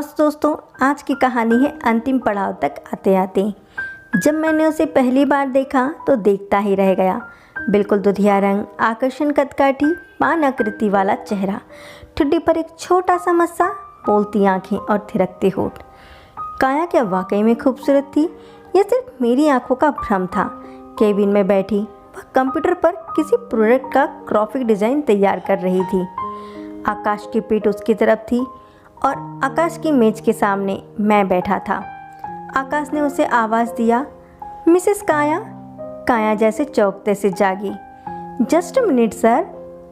नमस्ते दोस्तों, आज की कहानी है अंतिम पड़ाव तक आते आते। जब मैंने उसे पहली बार देखा तो देखता ही रह गया। बिल्कुल दुधिया रंग, आकर्षण कदकाठी, पान आकृति वाला चेहरा, ठुड्डी पर एक छोटा सा मस्सा, बोलती आंखें और थिरकते होठ। काया क्या वाकई में खूबसूरत थी या सिर्फ मेरी आंखों का भ्रम था? केबिन में बैठी वह कंप्यूटर पर किसी प्रोडक्ट का ग्राफिक डिज़ाइन तैयार कर रही थी। आकाश की पीठ उसकी तरफ थी और आकाश की मेज के सामने मैं बैठा था। आकाश ने उसे आवाज़ दिया, मिसेस काया। काया जैसे चौंकते से जागी। Just minute sir.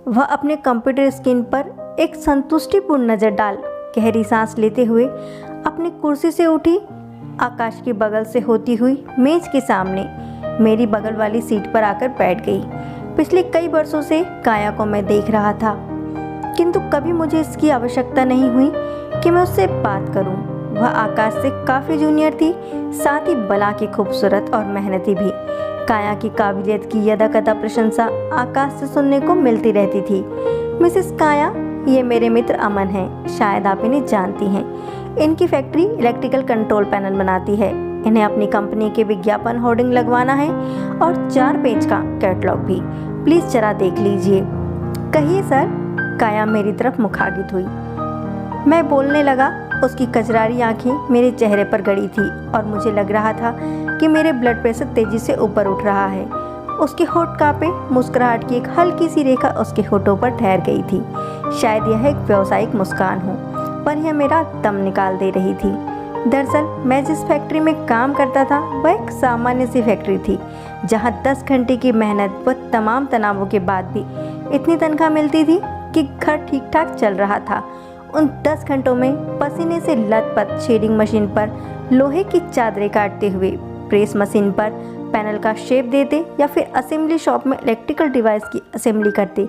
वह अपने कंप्यूटर स्क्रीन पर एक संतुष्टिपूर्ण नज़र डाल गहरी सांस लेते हुए अपनी कुर्सी से उठी। आकाश की बगल से होती हुई मेज के सामने मेरी बगल वाली सीट पर आकर बैठ गई। पिछले कई वर्षों से काया को मैं देख रहा था, किंतु कभी मुझे इसकी आवश्यकता नहीं हुई कि मैं उससे बात करूं। वह आकाश से काफ़ी जूनियर थी, साथ ही बला की खूबसूरत और मेहनती भी। काया की काबिलियत की यदाकदा प्रशंसा आकाश से सुनने को मिलती रहती थी। मिसेस काया, ये मेरे मित्र अमन हैं, शायद आप इन्हें जानती हैं। इनकी फैक्ट्री इलेक्ट्रिकल कंट्रोल पैनल बनाती है। इन्हें अपनी कंपनी के विज्ञापन होर्डिंग लगवाना है और 4 पेज का कैटलॉग भी। प्लीज़ जरा देख लीजिए। कहिए सर। काया मेरी तरफ मुखागित हुई। मैं बोलने लगा। उसकी कजरारी आंखें मेरे चेहरे पर गड़ी थी और मुझे लग रहा था कि मेरे ब्लड प्रेशर तेजी से ऊपर उठ रहा है। उसके होठ कांपे। मुस्कुराहट की एक हल्की सी रेखा उसके होठों पर ठहर गई थी। शायद यह एक व्यावसायिक मुस्कान हो, पर यह मेरा दम निकाल दे रही थी। दरअसल मैं जिस फैक्ट्री में काम करता था वह एक सामान्य सी फैक्ट्री थी, जहां 10 घंटे की मेहनत व तमाम तनावों के बाद भी इतनी तनख्वाह मिलती थी कि घर ठीक ठाक चल रहा था। उन 10 घंटों में पसीने से लथपथ शेडिंग मशीन पर लोहे की चादरें काटते हुए, प्रेस मशीन पर पैनल का शेप देते या फिर असेंबली शॉप में इलेक्ट्रिकल डिवाइस की असेंबली करते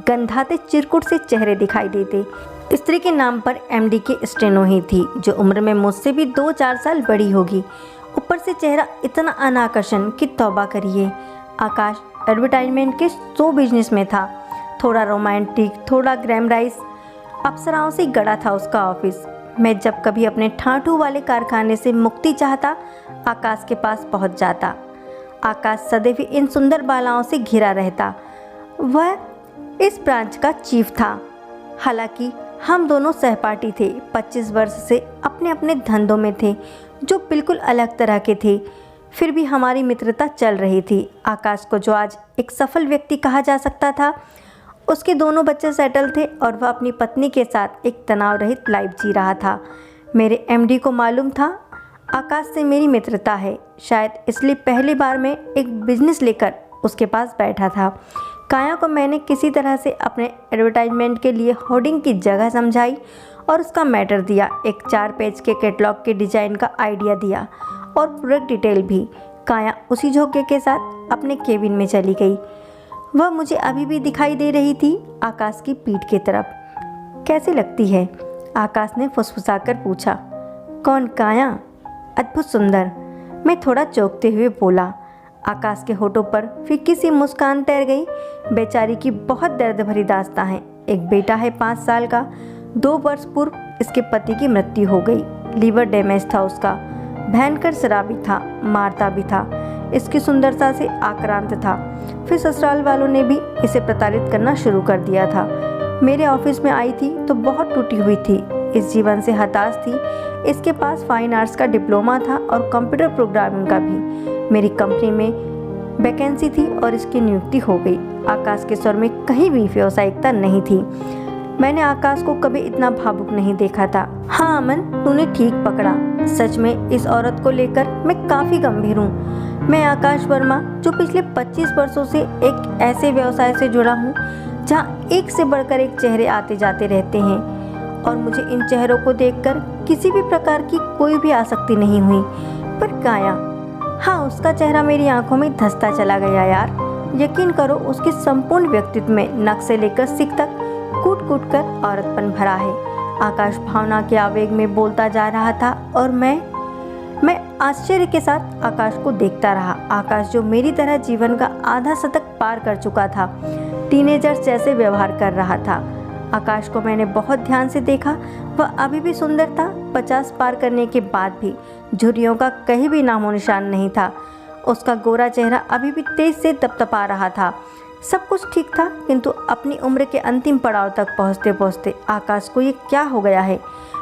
गंधाते चिरकुट से चेहरे दिखाई देते। स्त्री के नाम पर एमडी के स्टेनो ही थी, जो उम्र में मुझसे भी 2-4 साल बड़ी होगी। ऊपर से चेहरा इतना अनाकर्षण कि तौबा करिए। आकाश एडवर्टाइजमेंट के शो बिजनेस में था। थोड़ा रोमांटिक, थोड़ा ग्लैमराइज, अप्सराओं से गड़ा था उसका ऑफिस। मैं जब कभी अपने ठाठू वाले कारखाने से मुक्ति चाहता, आकाश के पास पहुंच जाता। आकाश सदैव इन सुंदर बालाओं से घिरा रहता। वह इस ब्रांच का चीफ था। हालांकि हम दोनों सहपाठी थे, 25 वर्ष से अपने अपने धंधों में थे, जो बिल्कुल अलग तरह के थे। फिर भी हमारी मित्रता चल रही थी। आकाश को जो आज एक सफल व्यक्ति कहा जा सकता था, उसके दोनों बच्चे सेटल थे और वह अपनी पत्नी के साथ एक तनाव रहित लाइफ जी रहा था। मेरे एमडी को मालूम था आकाश से मेरी मित्रता है, शायद इसलिए पहली बार मैं एक बिजनेस लेकर उसके पास बैठा था। काया को मैंने किसी तरह से अपने एडवर्टाइजमेंट के लिए होर्डिंग की जगह समझाई और उसका मैटर दिया। एक 4 पेज के कैटलॉग के डिज़ाइन का आइडिया दिया और प्रोडक्ट डिटेल भी। काया उसी झोंके के साथ अपने केबिन में चली गई। वह मुझे अभी भी दिखाई दे रही थी, आकाश की पीठ की तरफ। कैसी लगती है? आकाश ने फुसफुसाकर पूछा। कौन? काया? अद्भुत सुंदर, मैं थोड़ा चौंकते हुए बोला। आकाश के होठों पर फीकी सी मुस्कान तैर गई। बेचारी की बहुत दर्द भरी दास्तां है। एक बेटा है 5 साल का। 2 वर्ष पूर्व इसके पति की मृत्यु हो गई। लीवर डैमेज था उसका। भयंकर शराबी था, मारता भी था। इसकी सुंदरता से आक्रांत था। फिर ससुराल वालों ने भी इसे प्रताड़ित करना शुरू कर दिया था। मेरे ऑफिस में आई थी तो बहुत टूटी हुई थी, इस जीवन से हताश थी। इसके पास फाइन आर्ट्स का डिप्लोमा था और कंप्यूटर प्रोग्रामिंग का भी। मेरी कंपनी में वैकेंसी थी और इसकी नियुक्ति हो गई। आकाश के स्वर में कहीं भी व्यावसायिकता नहीं थी। मैंने आकाश को कभी इतना भावुक नहीं देखा था। हाँ अमन, तूने ठीक पकड़ा। सच में इस औरत को लेकर मैं काफ़ी गंभीर हूँ। मैं आकाश वर्मा, जो पिछले 25 वर्षों से एक ऐसे व्यवसाय से जुड़ा हूँ जहाँ एक से बढ़कर एक चेहरे आते जाते रहते हैं, और मुझे इन चेहरों को देखकर किसी भी प्रकार की कोई भी आसक्ति नहीं हुई। पर काया, हाँ, उसका चेहरा मेरी आंखों में धंसता चला गया यार। यकीन करो, उसके संपूर्ण व्यक्तित्व में नख से लेकर सिक तक कूट कूट कर औरतपन भरा है। आकाश भावना के आवेग में बोलता जा रहा था और मैं आश्चर्य के साथ आकाश को देखता रहा। आकाश जो मेरी तरह जीवन का आधा शतक पार कर चुका था, टीनेजर जैसे व्यवहार कर रहा था। आकाश को मैंने बहुत ध्यान से देखा। वह अभी भी सुंदर था। 50 पार करने के बाद भी झुर्रियों का कहीं भी नामो निशान नहीं था। उसका गोरा चेहरा अभी भी तेज से तपतपा रहा था। सब कुछ ठीक था, किंतु अपनी उम्र के अंतिम पड़ाव तक पहुँचते पहुँचते आकाश को ये क्या हो गया है।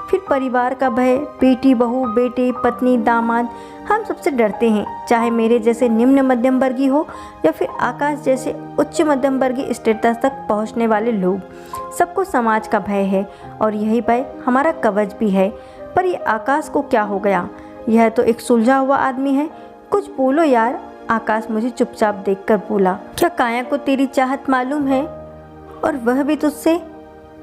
फिर परिवार का भय, बेटी बहू, बेटे, पत्नी, दामाद, हम सबसे डरते हैं, चाहे मेरे जैसे निम्न मध्यम वर्गीय हो या फिर आकाश जैसे उच्च मध्यम वर्गीय स्टेटस तक पहुंचने वाले लोग। सबको समाज का भय है और यही भय हमारा कवच भी है। पर ये आकाश को क्या हो गया? यह तो एक सुलझा हुआ आदमी है। कुछ बोलो यार। आकाश मुझे चुपचाप देखकर बोला, क्या काया को तेरी चाहत मालूम है? और वह भी तुझसे?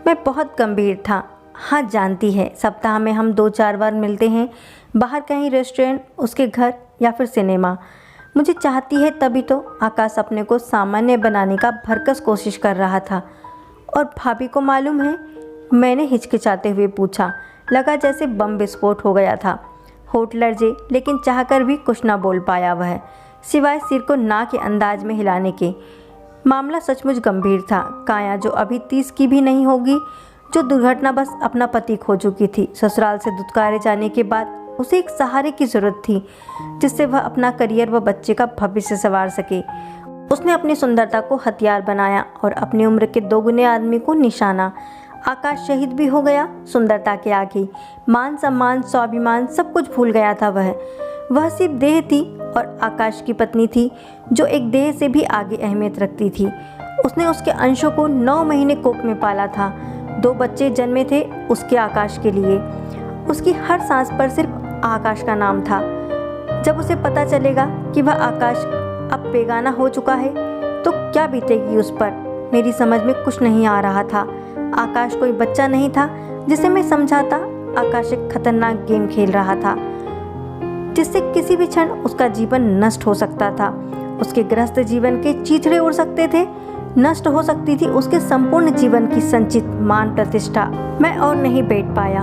मैं बहुत गंभीर था। हाँ जानती है, सप्ताह में हम 2-4 बार मिलते हैं, बाहर कहीं रेस्टोरेंट, उसके घर या फिर सिनेमा। मुझे चाहती है तभी तो। आकाश अपने को सामान्य बनाने का भरकस कोशिश कर रहा था। और भाभी को मालूम है? मैंने हिचकिचाते हुए पूछा। लगा जैसे बम विस्फोट हो गया था। होठ लर्जे, लेकिन चाहकर भी कुछ ना बोल पाया वह, सिवाय सिर को ना के अंदाज में हिलाने के। मामला सचमुच गंभीर था। काया जो अभी 30 की भी नहीं होगी, जो दुर्घटनावश अपना पति खो चुकी थी, ससुराल से दुत्कारे जाने के बाद उसे एक सहारे की जरूरत थी जिससे वह अपना करियर व बच्चे का भविष्य संवार सके। उसने अपनी सुंदरता को हथियार बनाया और अपनी उम्र के 2 गुने आदमी को निशाना। आकाश शहीद भी हो गया सुंदरता के आगे। मान सम्मान, स्वाभिमान सब कुछ भूल गया था वह सिर्फ देह थी और आकाश की पत्नी थी जो एक देह से भी आगे अहमियत रखती थी। उसने उसके अंशों को 9 महीने कोख में पाला था। 2 बच्चे जन्मे थे उसके आकाश के लिए। उसकी हर सांस पर सिर्फ आकाश का नाम था। जब उसे पता चलेगा कि वह आकाश अब बेगाना हो चुका है तो क्या बीतेगी उस पर, मेरी समझ में कुछ नहीं आ रहा था। आकाश कोई बच्चा नहीं था जिसे मैं समझाता। आकाश एक खतरनाक गेम खेल रहा था जिससे किसी भी क्षण उसका जीवन नष्ट हो सकता था। उसके ग्रस्त जीवन के चीथड़े उड़ सकते थे। नष्ट हो सकती थी उसके संपूर्ण जीवन की संचित मान प्रतिष्ठा। मैं और नहीं बैठ पाया।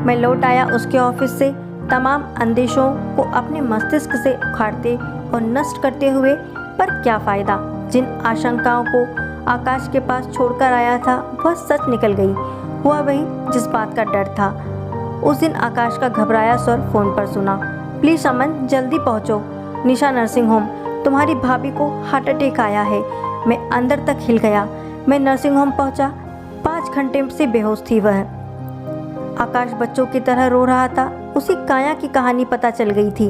मैं लौट आया उसके ऑफिस से, तमाम अंदेशों को अपने मस्तिष्क से उखाड़ते और नष्ट करते हुए। पर क्या फ़ायदा? जिन आशंकाओं को आकाश के पास छोड़कर आया था वह सच निकल गई। हुआ वही जिस बात का डर था। उस दिन आकाश का घबराया स्वर फ़ोन पर सुना। प्लीज़ अमन, जल्दी पहुँचो, निशा नर्सिंग होम, तुम्हारी भाभी को हार्ट अटैक आया है। मैं अंदर तक हिल गया। मैं नर्सिंग होम पहुँचा। 5 घंटे से बेहोश थी वह। आकाश बच्चों की तरह रो रहा था। उसी काया की कहानी पता चल गई थी।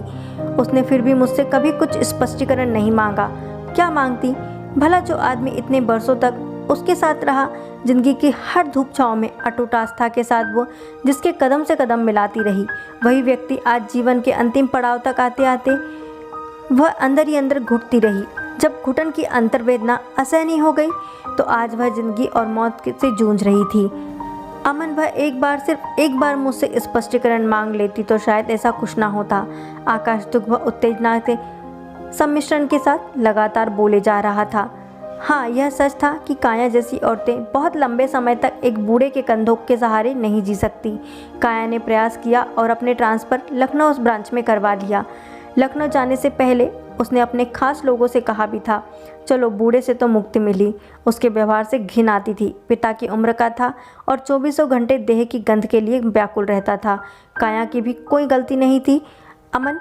उसने फिर भी मुझसे कभी कुछ स्पष्टीकरण नहीं मांगा। क्या मांगती भला? जो आदमी इतने बरसों तक उसके साथ रहा, जिंदगी की हर धूप छाँव में अटूट आस्था के साथ वो जिसके कदम से कदम मिलाती रही, वही व्यक्ति आज जीवन के अंतिम पड़ाव तक आते आते वह अंदर ही अंदर घुटती रही। जब घुटन की अंतर्वेदना असहनीय हो गई तो आज वह जिंदगी और मौत से जूझ रही थी। अमन, वह सिर्फ एक बार मुझसे स्पष्टीकरण मांग लेती तो शायद ऐसा कुछ ना होता। आकाश दुख व उत्तेजना के सम्मिश्रण के साथ लगातार बोले जा रहा था। हाँ, यह सच था कि काया जैसी औरतें बहुत लंबे समय तक एक बूढ़े के कंधों के सहारे नहीं जी सकती। काया ने प्रयास किया और अपने ट्रांसफ़र लखनऊ ब्रांच में करवा लिया। लखनऊ जाने से पहले उसने अपने खास लोगों से कहा भी था, चलो बूढ़े से तो मुक्ति मिली। उसके व्यवहार से घिन आती थी। पिता की उम्र का था और 24 घंटे देह की गंध के लिए व्याकुल रहता था। काया की भी कोई गलती नहीं थी। अमन,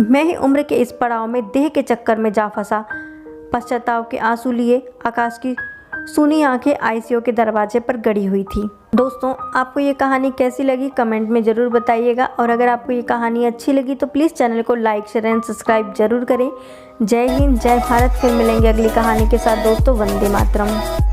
मैं ही उम्र के इस पड़ाव में देह के चक्कर में जा फंसा। पश्चाताप के आंसू लिए आकाश की सूनी आंखें आईसीयू के दरवाजे पर गड़ी हुई थी। दोस्तों, आपको ये कहानी कैसी लगी कमेंट में ज़रूर बताइएगा। और अगर आपको ये कहानी अच्छी लगी तो प्लीज़ चैनल को लाइक, शेयर एंड सब्सक्राइब जरूर करें। जय हिंद, जय भारत। फिर मिलेंगे अगली कहानी के साथ दोस्तों। वंदे मातरम।